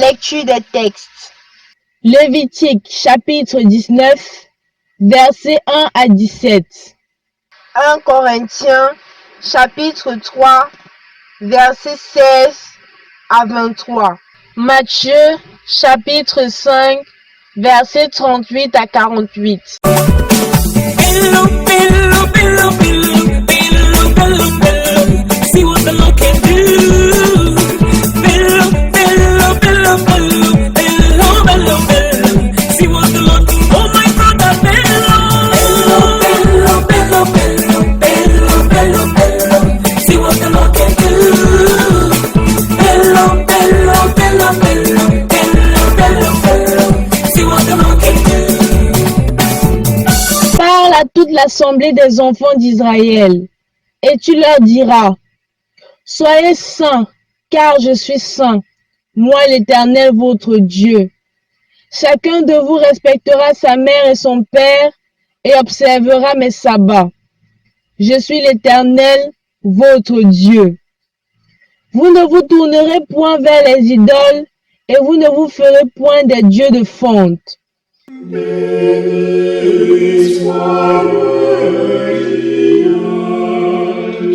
Lecture des textes. Lévitique chapitre 19, versets 1 à 17. 1 Corinthiens chapitre 3, versets 16 à 23. Matthieu chapitre 5, versets 38 à 48. See what the Lord can do. l'assemblée des enfants d'Israël, et tu leur diras, soyez saints, car je suis saint, moi l'Éternel votre Dieu. Chacun de vous respectera sa mère et son père, et observera mes sabbats. Je suis l'Éternel, votre Dieu. Vous ne vous tournerez point vers les idoles, et vous ne vous ferez point des dieux de fonte. Béni soit le Dieu de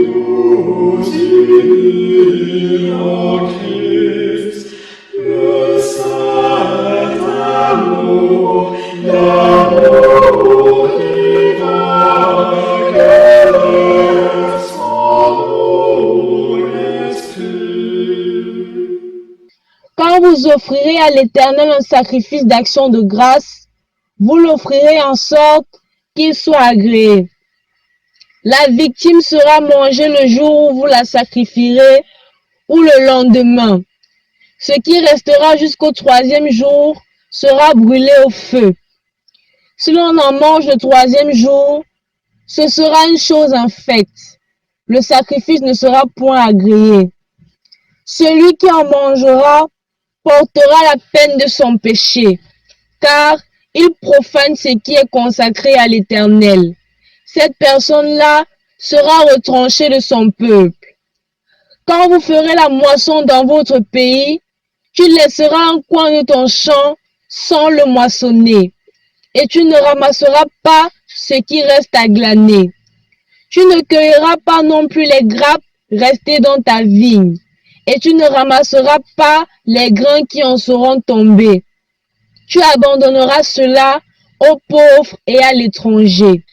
nous unis en Christ, le saint amour, l'amour divin, que son esprit. Quand vous offrirez à l'Éternel un sacrifice d'action de grâce, vous l'offrirez en sorte qu'il soit agréé. La victime sera mangée le jour où vous la sacrifierez ou le lendemain. Ce qui restera jusqu'au 3e jour sera brûlé au feu. Si l'on en mange le 3e jour, ce sera une chose infecte. Le sacrifice ne sera point agréé. Celui qui en mangera portera la peine de son péché, car il profane ce qui est consacré à l'Éternel. Cette personne-là sera retranchée de son peuple. Quand vous ferez la moisson dans votre pays, tu laisseras un coin de ton champ sans le moissonner, et tu ne ramasseras pas ce qui reste à glaner. Tu ne cueilleras pas non plus les grappes restées dans ta vigne, et tu ne ramasseras pas les grains qui en seront tombés. Tu abandonneras cela aux pauvres et à l'étranger.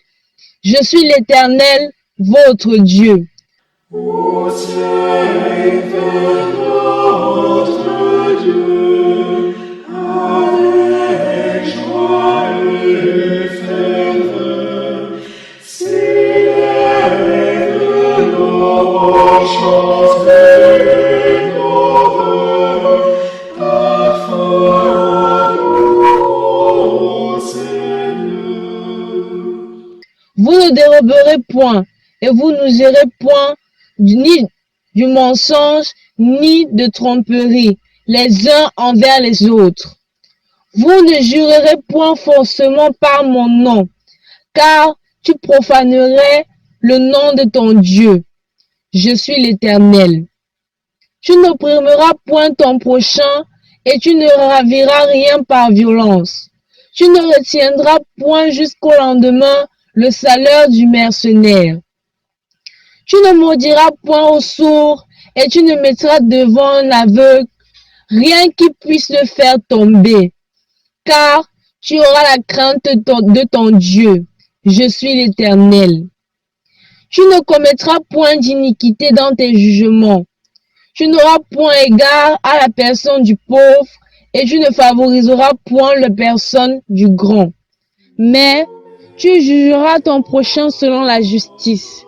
Je suis l'Éternel, votre Dieu. Au ciel vers notre Dieu, avec joie et ferveur, célèbre nos chants et nos vœux, parfum au Seigneur. Vous ne déroberez point, et vous n'userez point ni du mensonge, ni de tromperie, les uns envers les autres. Vous ne jurerez point faussement par mon nom, car tu profanerais le nom de ton Dieu. Je suis l'Éternel. Tu n'opprimeras point ton prochain, et tu ne raviras rien par violence. Tu ne retiendras point jusqu'au lendemain le salaire du mercenaire. Tu ne maudiras point au sourd, et tu ne mettras devant un aveugle rien qui puisse le faire tomber, car tu auras la crainte de ton Dieu. Je suis l'Éternel. Tu ne commettras point d'iniquité dans tes jugements. Tu n'auras point égard à la personne du pauvre, et tu ne favoriseras point la personne du grand. Mais tu jugeras ton prochain selon la justice.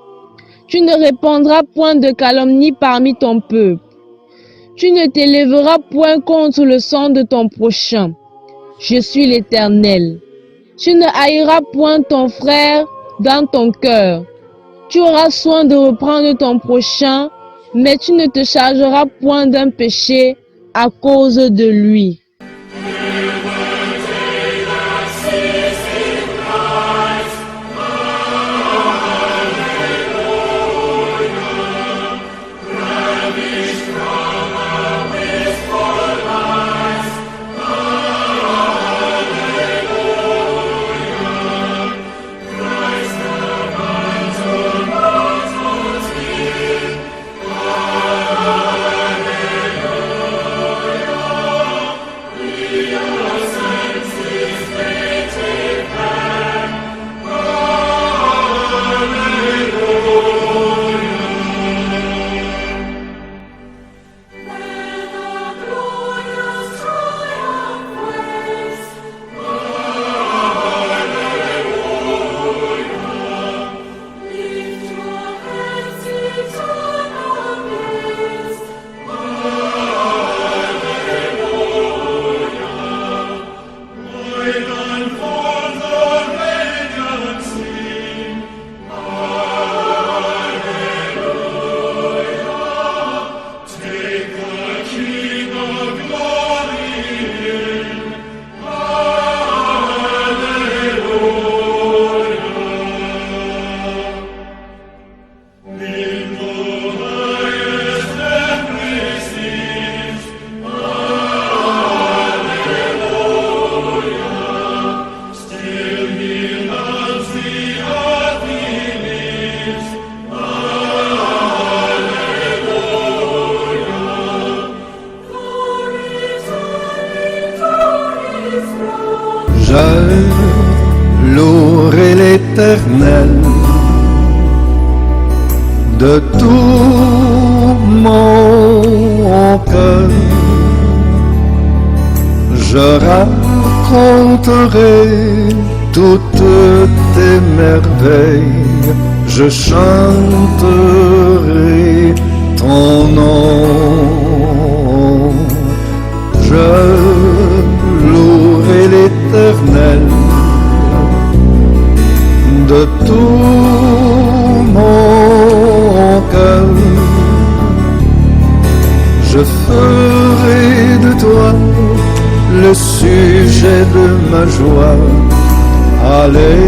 Tu ne répandras point de calomnie parmi ton peuple. Tu ne t'élèveras point contre le sang de ton prochain. Je suis l'Éternel. Tu ne haïras point ton frère dans ton cœur. Tu auras soin de reprendre ton prochain, mais tu ne te chargeras point d'un péché à cause de lui. Je louerai l'Éternel de tout mon cœur. Je raconterai toutes tes merveilles, je chanterai ton nom. Je louerai l'Éternel de tout mon cœur. Je ferai de toi le sujet de ma joie. Alléluia.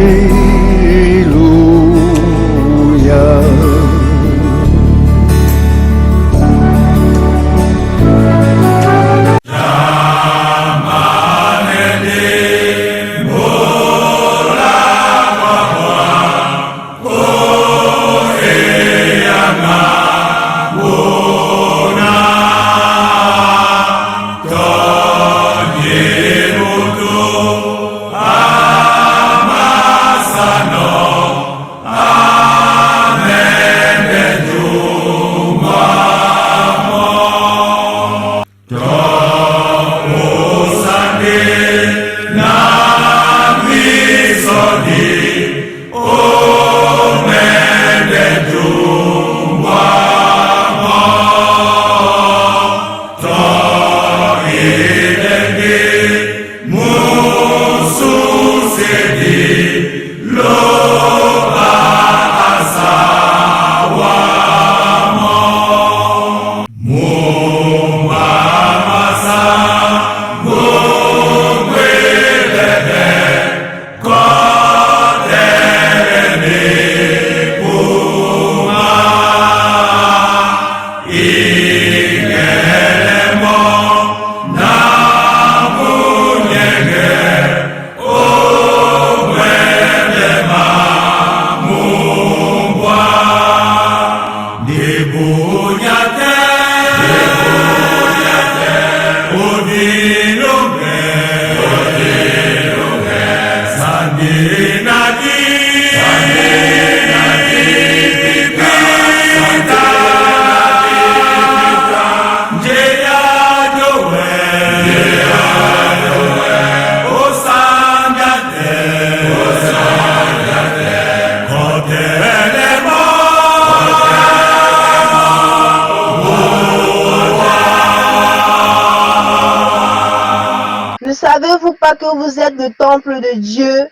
Ne savez-vous pas que vous êtes le temple de Dieu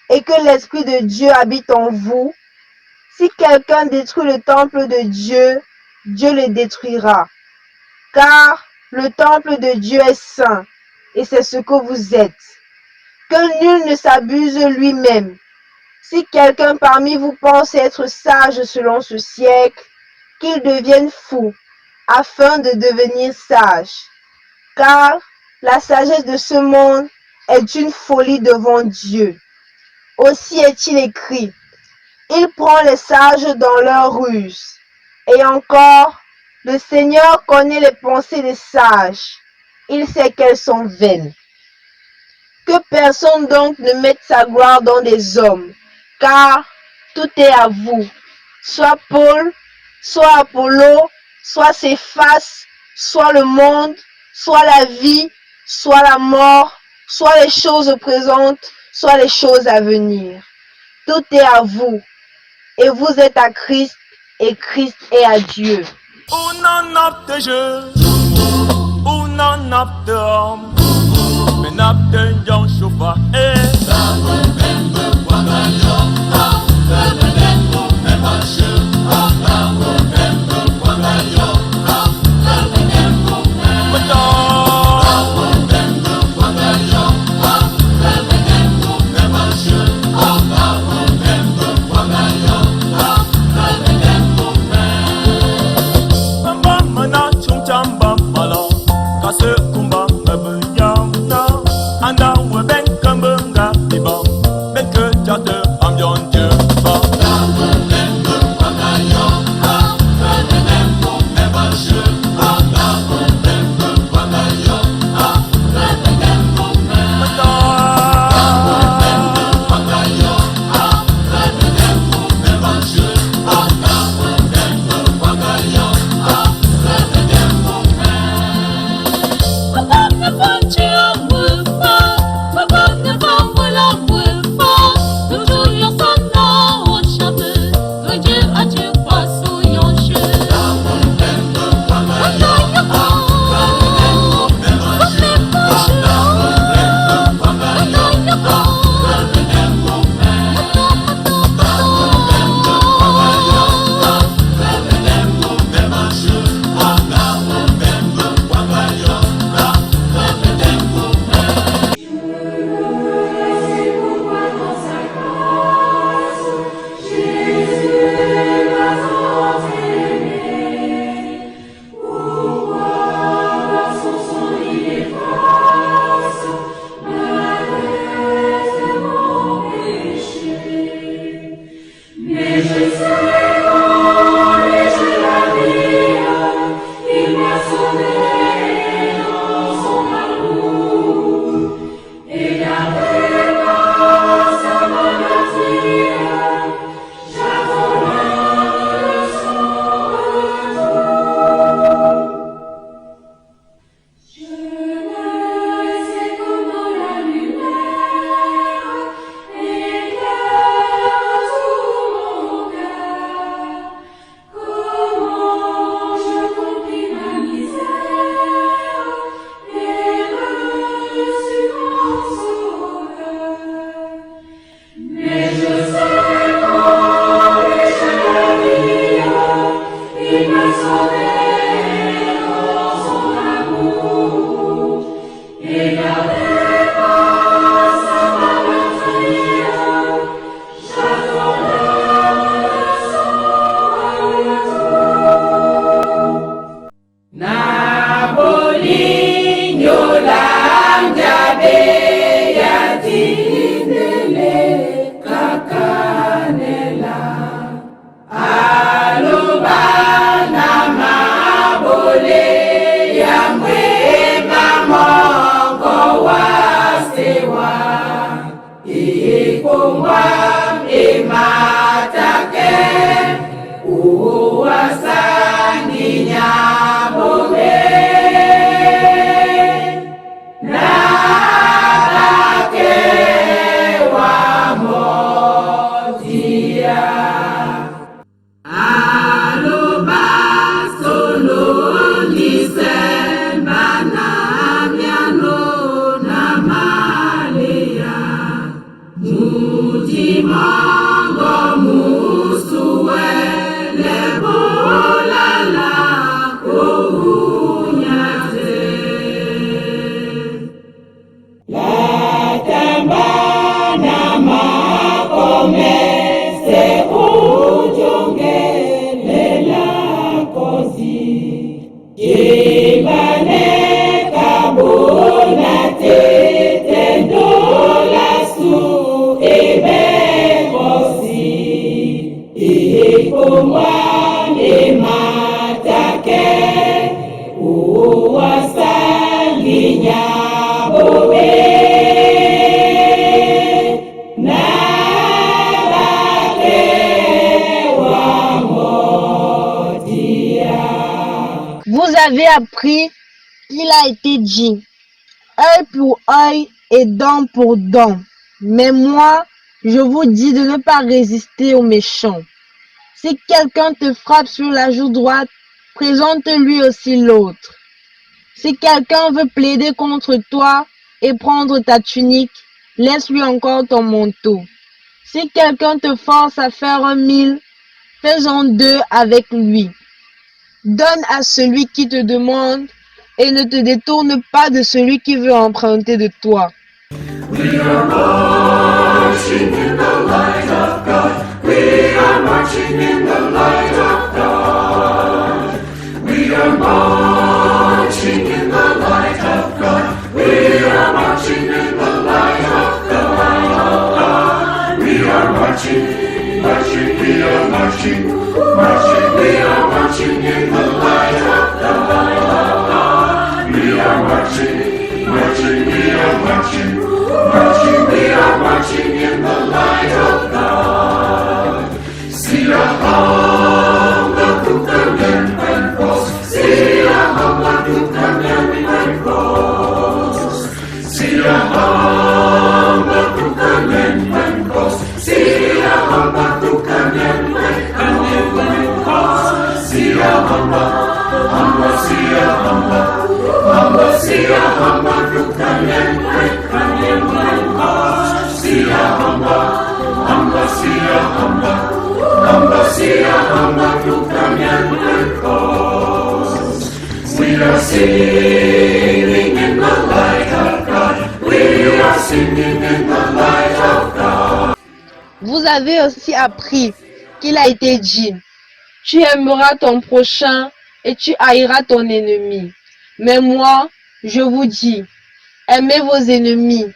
et que l'Esprit de Dieu habite en vous? Si quelqu'un détruit le temple de Dieu, Dieu le détruira. Car le temple de Dieu est saint, et c'est ce que vous êtes. Que nul ne s'abuse lui-même. Si quelqu'un parmi vous pense être sage selon ce siècle, qu'il devienne fou, afin de devenir sage. Car la sagesse de ce monde est une folie devant Dieu. Aussi est-il écrit, il prend les sages dans leur ruse. Et encore, le Seigneur connaît les pensées des sages. Il sait qu'elles sont vaines. Que personne donc ne mette sa gloire dans des hommes, car tout est à vous. Soit Paul, soit Apollo, soit Céphas, soit le monde, soit la vie, soit la mort, soit les choses présentes, soit les choses à venir. Tout est à vous, et vous êtes à Christ, et Christ est à Dieu. Kumba, anda we ben kambe Vous avez appris qu'il a été dit, œil pour œil et dent pour dent. Mais moi, je vous dis de ne pas résister aux méchants. Si quelqu'un te frappe sur la joue droite, présente-lui aussi l'autre. Si quelqu'un veut plaider contre toi et prendre ta tunique, laisse-lui encore ton manteau. Si quelqu'un te force à faire 1 000, fais-en 2 avec lui. Donne à celui qui te demande et ne te détourne pas de celui qui veut emprunter de toi. We are marching in the light of God. We are marching in the light of God. We are marching in the light of God. We are marching in the light of God. We are marching, marching, we are marching, marching, we are marching in the light of God. We are marching, marching, we are marching, marching, we are marching in the light of God. Sirahamba Kukanyan Pankos, Sirahamba Kukanyan Pankos, Sirahamba Kukanyan Pankos, Sirahamba Kukanyan Pankos, Sirahamba, Hamba Sirahamba, Hamba Sirahamba Kukanyan Pankos, Sirahamba, Hamba Sirahamba, Hamba Sirahamba Kukanyan Pankos. We are singing in the light of God. We are singing in the light of God. Vous avez aussi appris qu'il a été dit, tu aimeras ton prochain et tu haïras ton ennemi. Mais moi, je vous dis, aimez vos ennemis,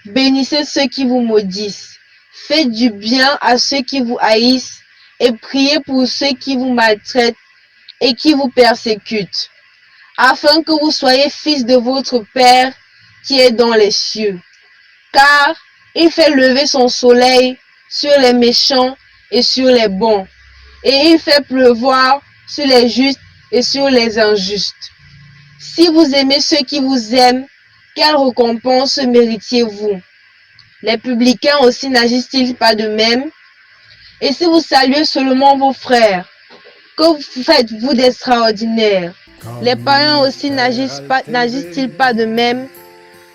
bénissez ceux qui vous maudissent, faites du bien à ceux qui vous haïssent et priez pour ceux qui vous maltraitent et qui vous persécutent, afin que vous soyez fils de votre Père qui est dans les cieux. Car il fait lever son soleil sur les méchants et sur les bons, et il fait pleuvoir sur les justes et sur les injustes. Si vous aimez ceux qui vous aiment, quelle récompense méritiez-vous? Les publicains aussi n'agissent-ils pas de même? Et si vous saluez seulement vos frères, que faites-vous d'extraordinaire? Les païens aussi n'agissent-ils pas de même?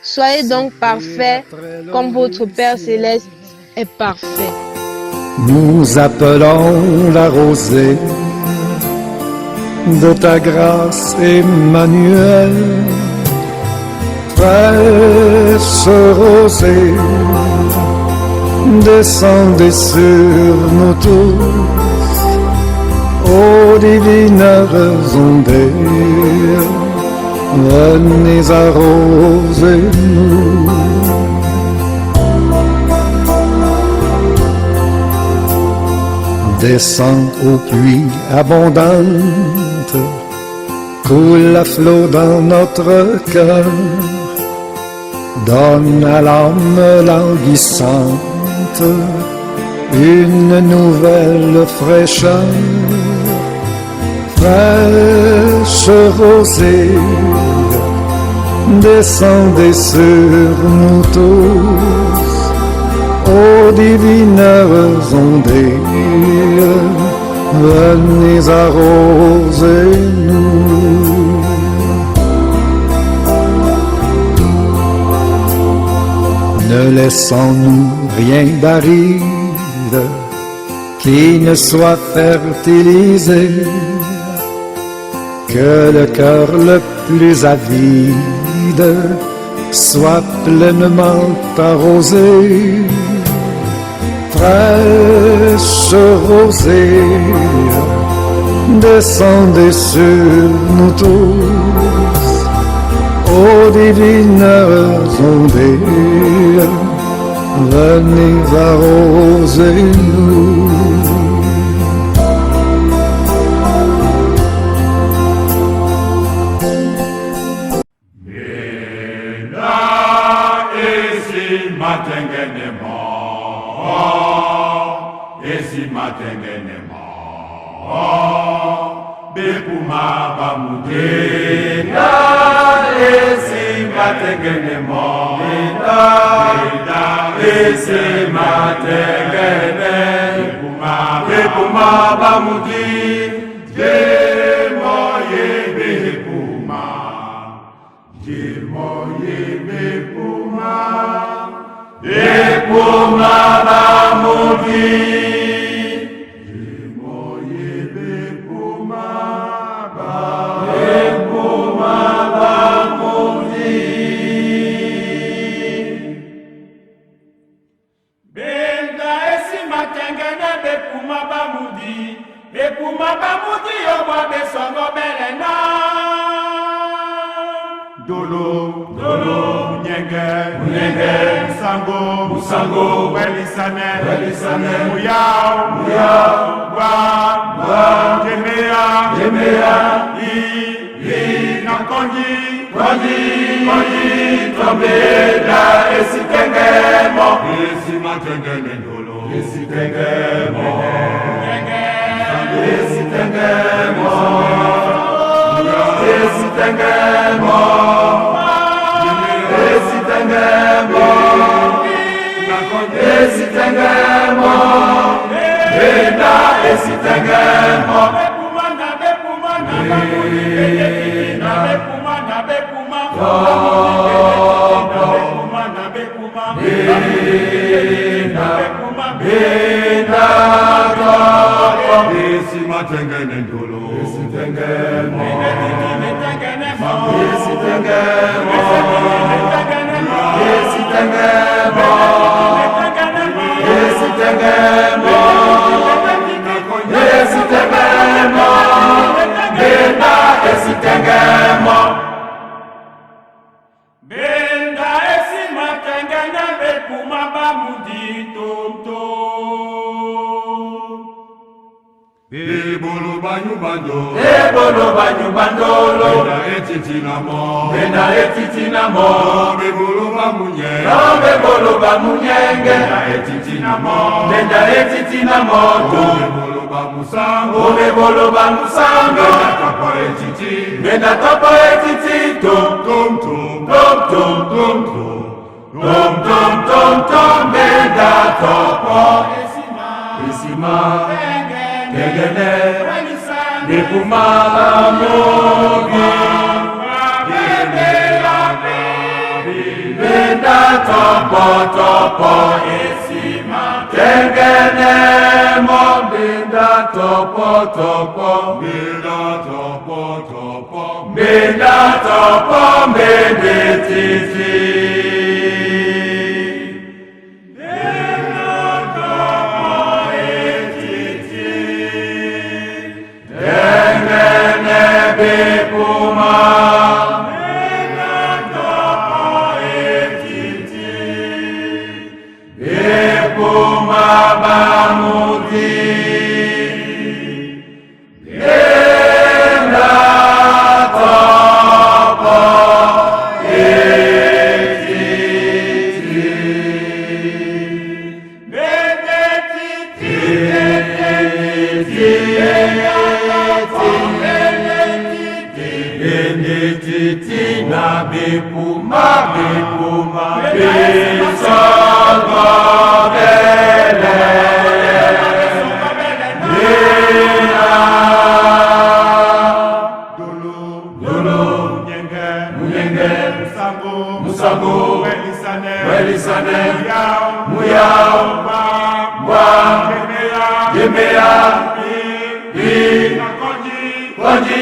Soyez donc parfaits, comme votre Père céleste est parfait. Nous appelons la rosée de ta grâce, Emmanuel. Fraîche rosée, descendez sur nous tous, ô divine raison d'être, venez arroser-nous. Descends aux pluies abondantes, coule à flot dans notre cœur, donne à l'âme languissante une nouvelle fraîcheur. Fraîche rosée, descendez sur nous tous, ô divines ondées, venez arroser-nous. Ne laissons-nous rien d'aride qui ne soit fertilisé, que le cœur le plus avide soit pleinement arrosé. Fraîche rosée, descendez sur nous tous, ô divines ondées, venez arroser-nous. Musago, Welisane, Muyao, Mwa, Yemea, Konji,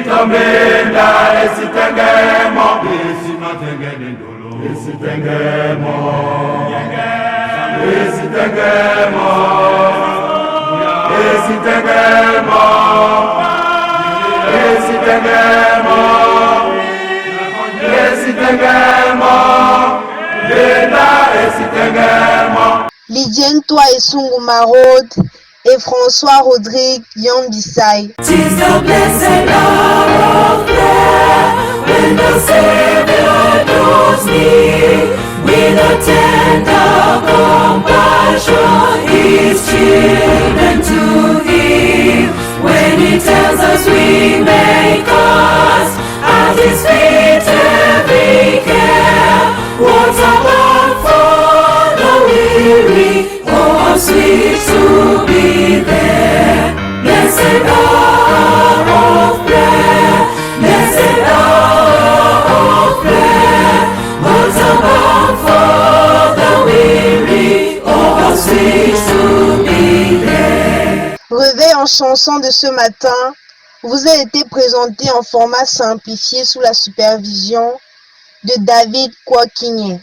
Tomenda, Esitengemo, Esitengemo, Lydienne Toi et Sungu Marod et François Rodrigue Yambisai. Tis the blessed hour of prayer when the Savior draws near with a tender compassion His children to heal. When He tells us we may cast at His feet every care. What a love for the weary, oh how sweet to be there. Blessed hour of prayer, blessed hour of prayer. What a balm for the weary, oh how sweet to be there. Réveil en chanson de ce matin vous a été présenté en format simplifié sous la supervision de David Kouakinye.